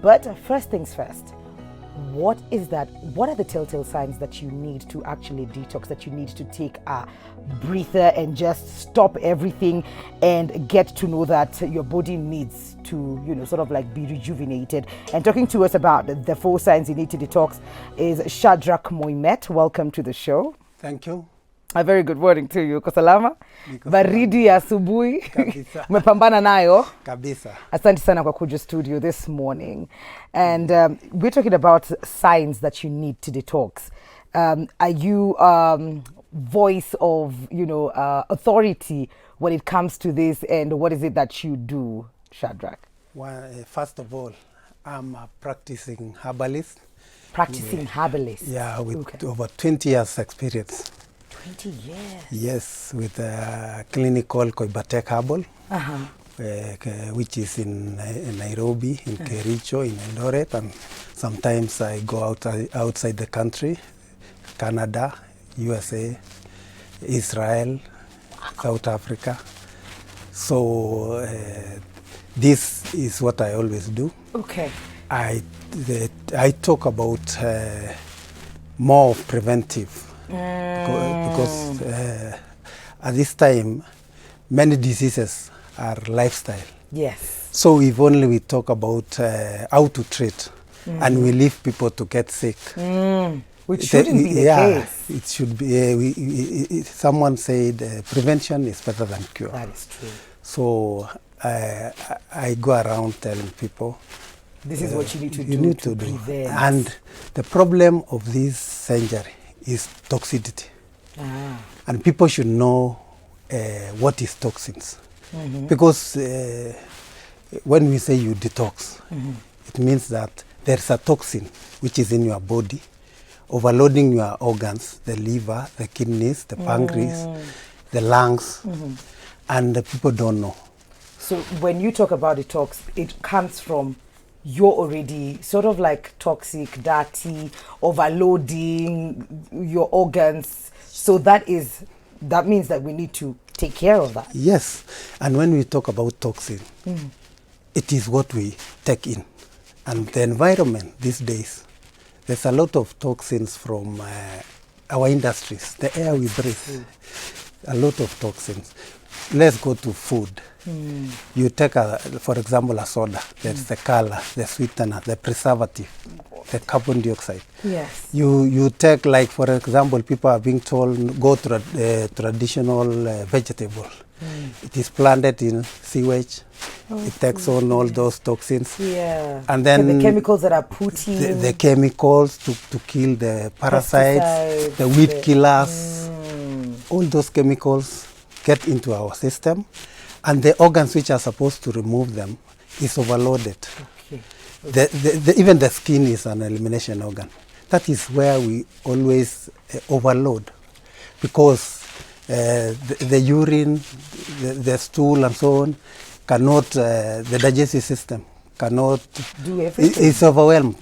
But first things first, what is that? What are the telltale signs that you need to actually detox, that you need to take a breather and just stop everything and get to know that your body needs to, sort of like be rejuvenated? And talking to us about the 4 signs you need to detox is Shadrack Moimett. Welcome to the show. Thank you. A very good morning to you. Kosalama. Baridi ya asubuhi. Umepambana nayo. Kabisa. Asante sana kwa kuja studio this morning. And we're talking about signs that you need to detox. Are you voice of, authority when it comes to this, and what is it that you do, Shadrack? Well, first of all, I'm a practicing herbalist. Practicing herbalist? Yeah, with over 20 years experience. 20 years? Yes, with a clinic called Koibatek Herbal, which is in Nairobi, in Kericho, in Eldoret, and sometimes I go outside the country, Canada, USA, Israel, South Africa. So this is what I always do. Okay. I talk about more of preventive. Because at this time, many diseases are lifestyle. Yes. So if only we talk about how to treat, and we leave people to get sick. Which shouldn't be the case. It should be. Someone said prevention is better than cure. That is true. So I go around telling people, this is what you need to do to prevent. And the problem of this century is toxicity. And people should know what is toxins. Because when we say you detox, it means that there's a toxin which is in your body, overloading your organs, the liver, the kidneys, the pancreas, the lungs, and the people don't know. So when you talk about detox, it comes from you're already sort of like toxic, dirty, overloading your organs. So that means that we need to take care of that. Yes. And when we talk about toxin, it is what we take in. And the environment these days, there's a lot of toxins from our industries, the air we breathe, a lot of toxins. Let's go to food. You take, for example, a soda. There's the color, the sweetener, the preservative, the carbon dioxide. Yes. You take, like, for example, people are being told, go to traditional vegetable. It is planted in sewage. It takes on all those toxins. Yeah. And then the chemicals that are put in. The chemicals to kill the parasites, the weed killers. All those chemicals get into our system. And the organs which are supposed to remove them is overloaded. Okay. Even the skin is an elimination organ. That is where we always overload, because the urine, the stool and so on cannot, the digestive system cannot do everything. It's overwhelmed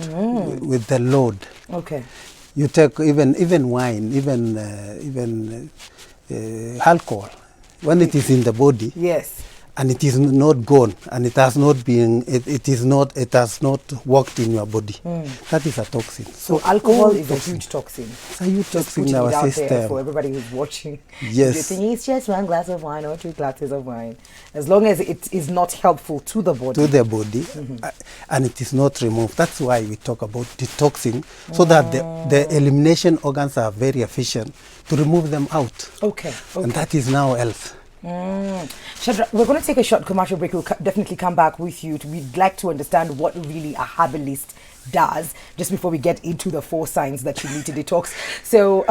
with the load. Okay. You take even wine, even alcohol. When it is in the body, yes, and it is not gone, and it has not been, it has not worked in your body, that is a toxin. So alcohol is a huge toxin. It's a huge toxin in our system. There for everybody who's watching. Yes. You think it's just 1 glass of wine or 2 glasses of wine, as long as it is not helpful to the body. To the body, and it is not removed. That's why we talk about detoxing, so that the elimination organs are very efficient to remove them out. Okay. And that is now health. Shadrack, we're going to take a short commercial break. We'll definitely come back with you. We'd like to understand what really a herbalist does, just before we get into the 4 signs that you need to detox. So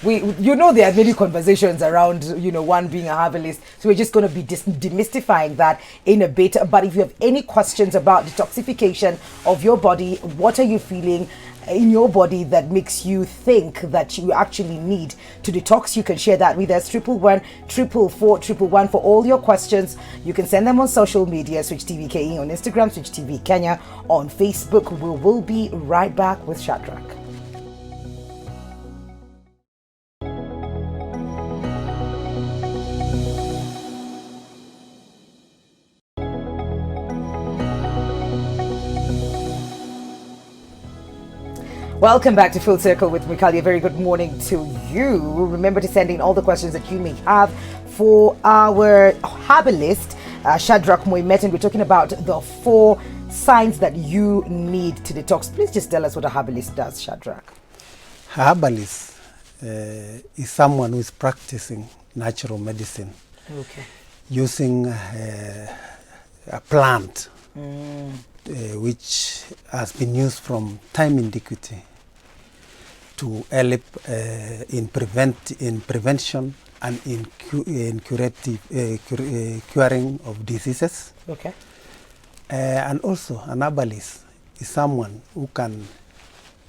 there are many conversations around one being a herbalist, so we're just going to be demystifying that in a bit. But if you have any questions about detoxification of your body, what are you feeling in your body that makes you think that you actually need to detox, you can share that with us. 111 444 111 for all your questions. You can send them on social media, Switch TV KE on Instagram, Switch TV Kenya on Facebook. We will be right back with Shadrack. Welcome back to Full Circle with Mikali. A very good morning to you. Remember to send in all the questions that you may have for our herbalist, Shadrack Moimett, and we're talking about the 4 signs that you need to detox. Please just tell us what a herbalist does, Shadrack. Herbalist is someone who is practicing natural medicine, using a plant which has been used from time antiquity to help in prevention and in curing of diseases. And also an herbalist is someone who can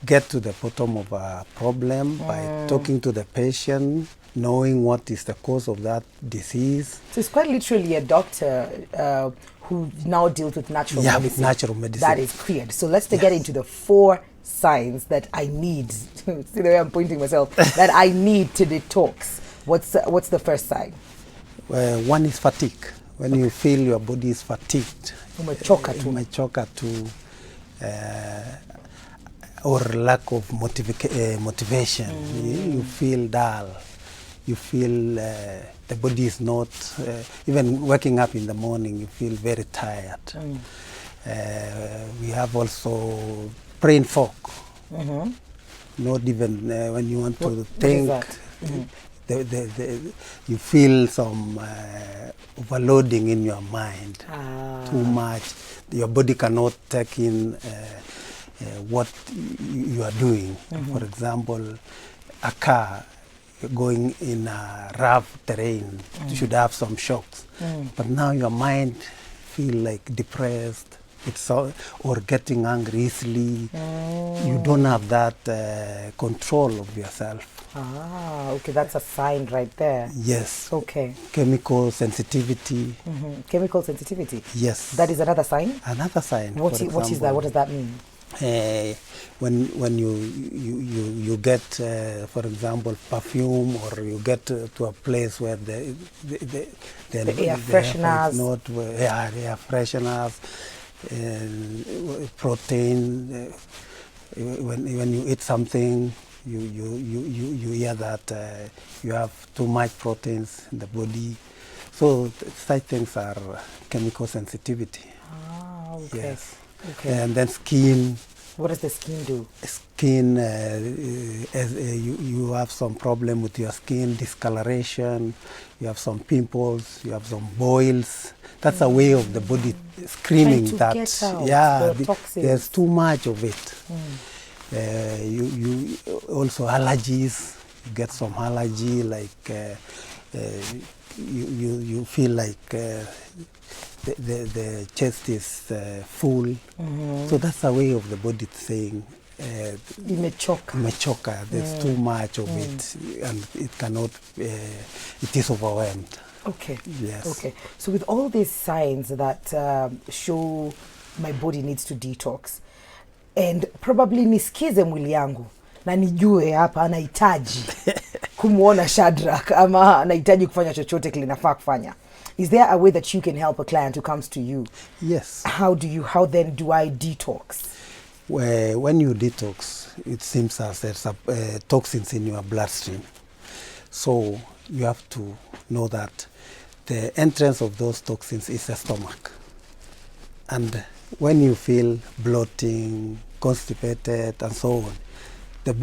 get to the bottom of a problem by talking to the patient, knowing what is the cause of that disease. So it's quite literally a doctor who now deals with natural medicine. With natural medicine. That is cleared. So let's get into the 4 signs that I need. See the way I'm pointing myself. That I need to detox. What's the first sign? One is fatigue. When you feel your body is fatigued. Umechoka tu. Or lack of motivation. You feel dull. You feel the body is not, even waking up in the morning, you feel very tired. We have also brain fog. Not even when you want to think, you feel some overloading in your mind. Too much. Your body cannot take in what you are doing. For example, a car going in a rough terrain should have some shocks, but now your mind feel like depressed, or getting angry easily. You don't have that control of yourself. That's a sign right there. Yes. Chemical sensitivity. Chemical sensitivity. Yes. That is another sign. Another sign. What is that? What does that mean? When you get, for example, perfume, or you get to a place where the air fresheners, air fresheners, protein. When you eat something, you hear that you have too much proteins in the body. So such things are chemical sensitivity. Yes. And then skin. What does the skin do? Skin, you have some problem with your skin, discoloration, you have some pimples, you have some boils. That's a way of the body screaming that, there's too much of it. You also allergies, you get some allergy, like you feel like the chest is full. So that's a way of the body saying mechoka, there's too much of it, and it cannot, it is overwhelmed. Yes. So with all these signs that show my body needs to detox, and probably nisikize mwili yangu na nijue hapa anahitaji kumuona Shadrack ama anahitaji kufanya chochote kile nafaa kufanya. Is there a way that you can help a client who comes to you? Yes. How then do I detox? When you detox, it seems as there's toxins in your bloodstream. So you have to know that the entrance of those toxins is the stomach. And when you feel bloating, constipated, and so on, that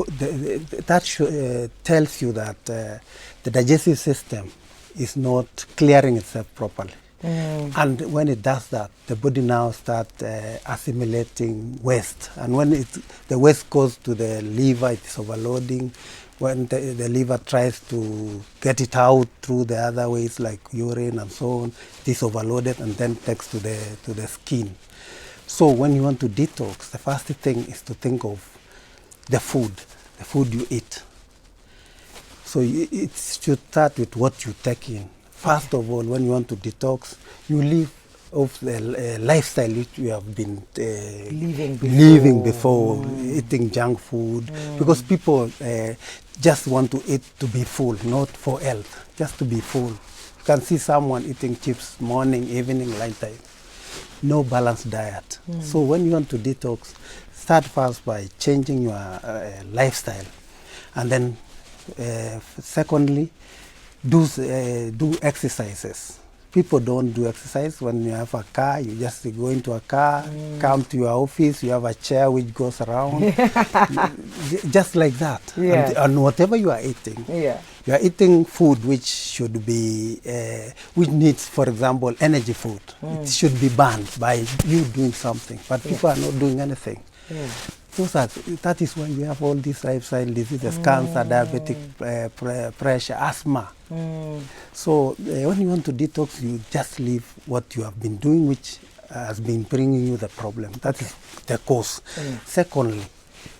tells you that the digestive system is not clearing itself properly. And when it does that, the body now starts assimilating waste. And when the waste goes to the liver, it is overloading. When the liver tries to get it out through the other ways like urine and so on, it is overloaded and then takes to the skin. So when you want to detox, the first thing is to think of the food you eat. So it should start with what you take in. First of all, when you want to detox, you leave off the lifestyle which you have been living before, eating junk food, because people just want to eat to be full, not for health, just to be full. You can see someone eating chips morning, evening, lunchtime. no balanced diet. So when you want to detox, start first by changing your lifestyle, and then secondly, do exercises. People don't do exercise. When you have a car, you just go into a car, come to your office, you have a chair which goes around, just like that. Yeah. And whatever you are eating, you are eating food which should be, which needs, for example, energy food. It should be banned by you doing something, but people are not doing anything. That is why we have all these lifestyle diseases, cancer, diabetic pressure, asthma. So when you want to detox, you just leave what you have been doing, which has been bringing you the problem. That is the cause. Secondly,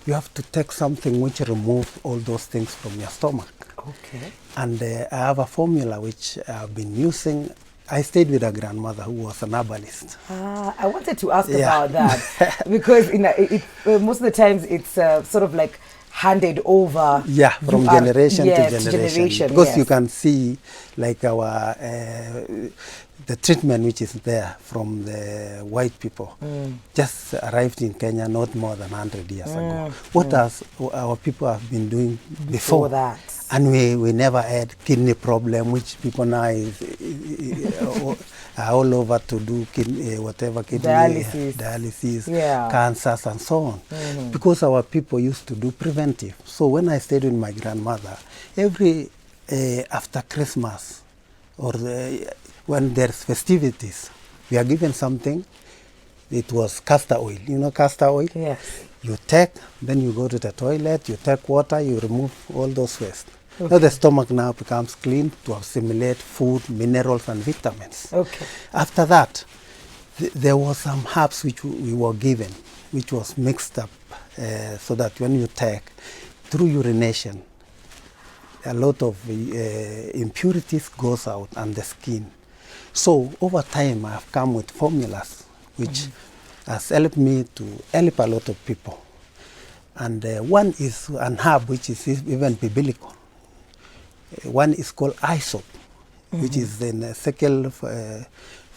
you have to take something which removes all those things from your stomach. Okay. And I have a formula which I've been using. I stayed with a grandmother who was an herbalist. I wanted to ask about that because most of the times it's sort of like handed over. Yeah, from generation to generation. Because you can see like our the treatment which is there from the white people just arrived in Kenya not more than 100 years ago. What has our people have been doing before that? And we never had kidney problem, which people now are all over to do kidney dialysis, cancers and so on. Because our people used to do preventive. So when I stayed with my grandmother, every after Christmas or when there's festivities, we are given something. It was castor oil. You know castor oil? Yes. You take, then you go to the toilet, you take water, you remove all those waste. Okay. Now the stomach now becomes clean to assimilate food, minerals and vitamins. Okay. After that, there was some herbs which we were given, which was mixed up so that when you take, through urination, a lot of impurities goes out on the skin. So over time I have come with formulas which has helped me to help a lot of people. And one is an herb which is even biblical. One is called hyssop, which is in Ezekiel,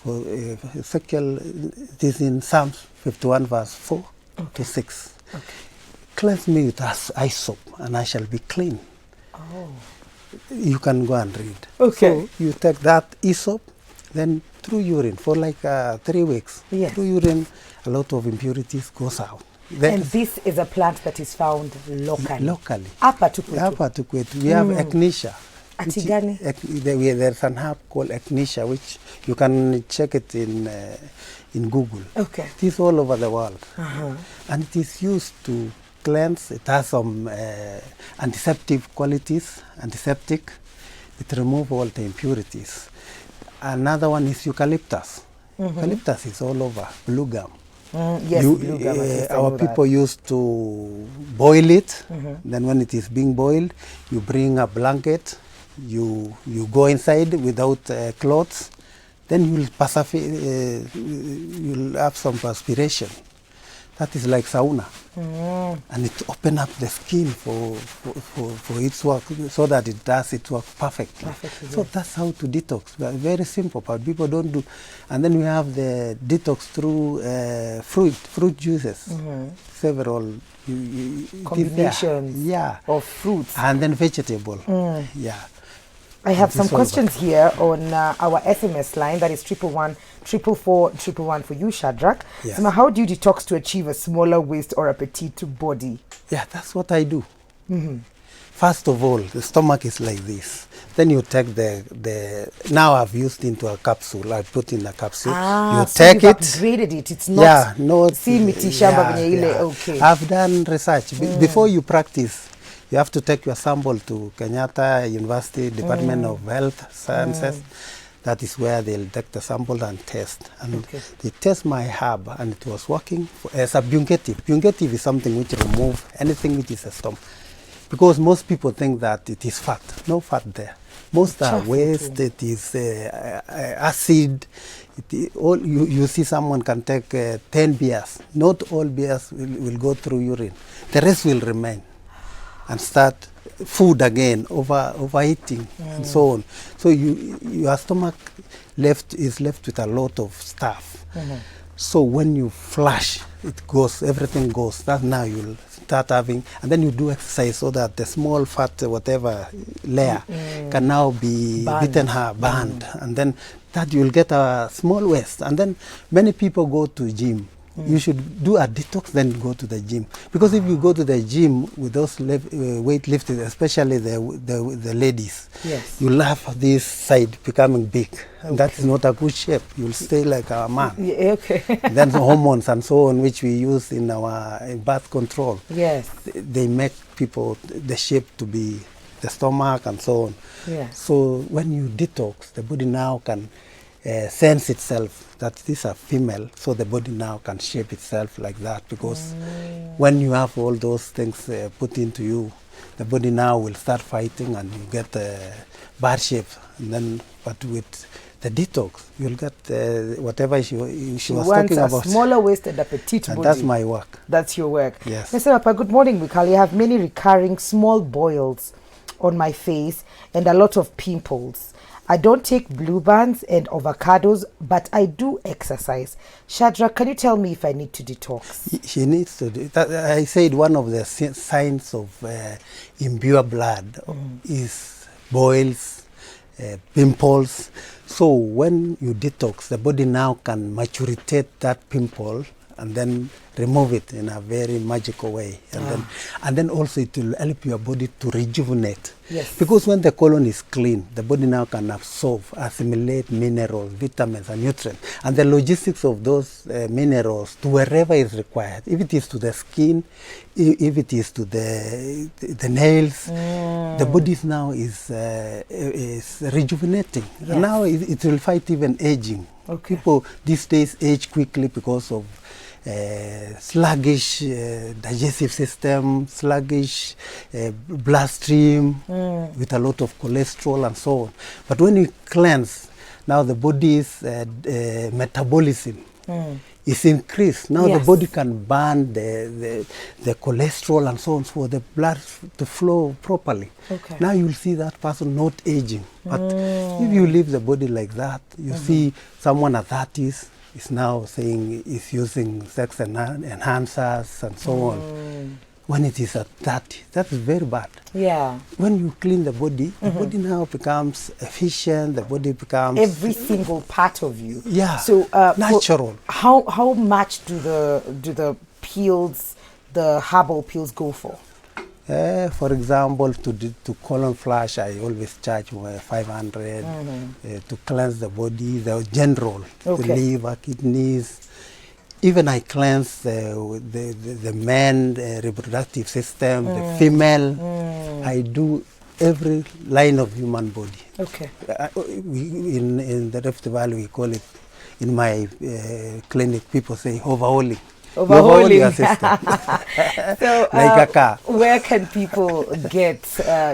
it is in Psalms 51 verse 4 to 6. Okay. Cleanse me with hyssop and I shall be clean. Oh. You can go and read. Okay. So you take that hyssop, then through urine for like 3 weeks. Yes. Through urine, a lot of impurities goes out. And this is a plant that is found locally? Locally. Hapa tu kwetu? Hapa tu kwetu. We have echinacea. Atigani? There's an herb called echinacea, which you can check it in Google. Okay. It is all over the world. And it is used to cleanse. It has some antiseptic qualities, antiseptic. It removes all the impurities. Another one is eucalyptus. Eucalyptus is all over, blue gum. Yes, blue gum. Our people used to boil it. Then when it is being boiled, you bring a blanket, you go inside without clothes, then you'll have some perspiration. That is like sauna. And it opens up the skin for its work so that it does its work perfectly. So that's how to detox. Very simple, but people don't do. And then we have the detox through fruit juices. Several combinations of fruits. And then vegetable. Yeah. I have some questions here on our SMS line. That is 111 444 111 for you, Shadrack. Yes. So how do you detox to achieve a smaller waist or a petite body? Yeah, that's what I do. First of all, the stomach is like this. Then you take now I've used into a capsule. I put in a capsule. You so take you've upgraded it. It's not okay. I've done research. Before you practice, you have to take your sample to Kenyatta University Department of Health Sciences. That is where they'll take the sample and test. And they test my herb, and it was working as a bungative. Bungative is something which removes anything which is a stomach. Because most people think that it is fat. No fat there. Most are waste, it is acid. You see someone can take 10 beers. Not all beers will go through urine. The rest will remain and start food again, overeating and so on. So your stomach is left with a lot of stuff. So when you flush, it goes, everything goes. That now you'll start having, and then you do exercise so that the small fat, whatever layer can now be burned. And then that you'll get a small waist. And then many people go to gym. You should do a detox, then go to the gym. Because if you go to the gym with those weightlifting, especially the ladies, yes, you'll have this side becoming big. And that is not a good shape. You'll stay like a man. Yeah, okay. Then the hormones and so on, which we use in our birth control, yes, they make people, the shape to be the stomach and so on. yes. So when you detox, the body now can sense itself that this is a female, so the body now can shape itself like that, because when you have all those things put into you, the body now will start fighting and you get bad shape. And then, but with the detox, you'll get whatever she was talking about. A smaller waist and a petite and body. That's my work. That's your work. Yes. Mr. Papa, good morning, Wikali. I have many recurring small boils on my face and a lot of pimples. I don't take blue bands and avocados, but I do exercise. Shadrack, can you tell me if I need to detox? She needs to do that. I said one of the signs of impure blood is boils, pimples. So when you detox, the body now can maturitate that pimple and then remove it in a very magical way. And then also it will help your body to rejuvenate. Yes. Because when the colon is clean, the body now can absorb, assimilate minerals, vitamins and nutrients. And the logistics of those minerals to wherever is required, if it is to the skin, if it is to the nails, the body now is rejuvenating. Yes. And now it will fight even aging. Okay. People these days age quickly because of sluggish digestive system, sluggish bloodstream with a lot of cholesterol and so on. But when you cleanse, now the body's metabolism is increased. Now Yes. the body can burn the cholesterol and so on for the blood to flow properly. Okay. Now you'll see that person not aging. But if you leave the body like that, you see someone at 30s is now saying is using sex enhancers and so on. When it is at 30, that is very bad. Yeah. When you clean the body now becomes efficient, the body becomes... Every single part of you. Yeah, So natural. How much do the pills, the herbal pills go for? For example, to colon flush, I always charge 500 to cleanse the body, the general, the liver, kidneys. Even I cleanse the man reproductive system, the female. I do every line of human body. Okay. In the Rift Valley, we call it, in my clinic, people say overhauling. Overhauling your system. So, like a car. Where can people get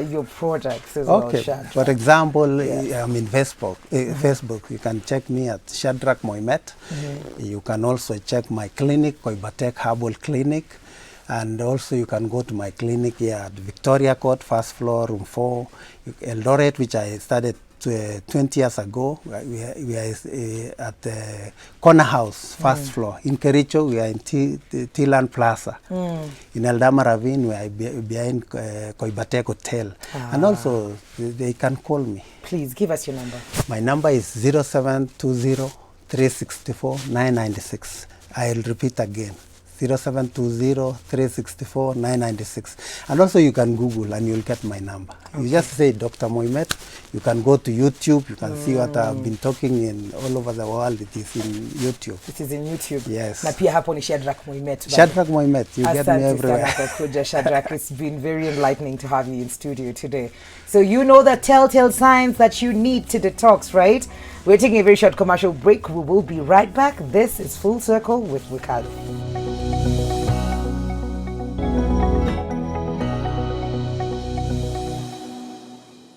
your products as well, Shadrack? For example, I'm in Facebook. You can check me at Shadrack Moimett. You can also check my clinic, Koibatek Herbal Clinic. And also you can go to my clinic here at Victoria Court, first floor, room 4, Eldoret, which I started 20 years ago. We are at the Corner House, first floor. In Kericho, we are in Tilan Plaza. In Eldama Ravine, we are behind Koibatek Hotel. And also, they can call me. Please, give us your number. My number is 0720 364 996. I'll repeat again. 0720-364-996. And also you can Google and you'll get my number. Okay. You just say Dr. Moimett. You can go to YouTube. You can see what I've been talking in all over the world. It is in YouTube. It is in YouTube. Yes. Na pia hapo ni Shadrack Moimett. Shadrack Moimett. You get me everywhere. Shadrack, it's been very enlightening to have you in studio today. So you know the telltale signs that you need to detox, right? We're taking a very short commercial break. We will be right back. This is Full Circle with Eucalyptus.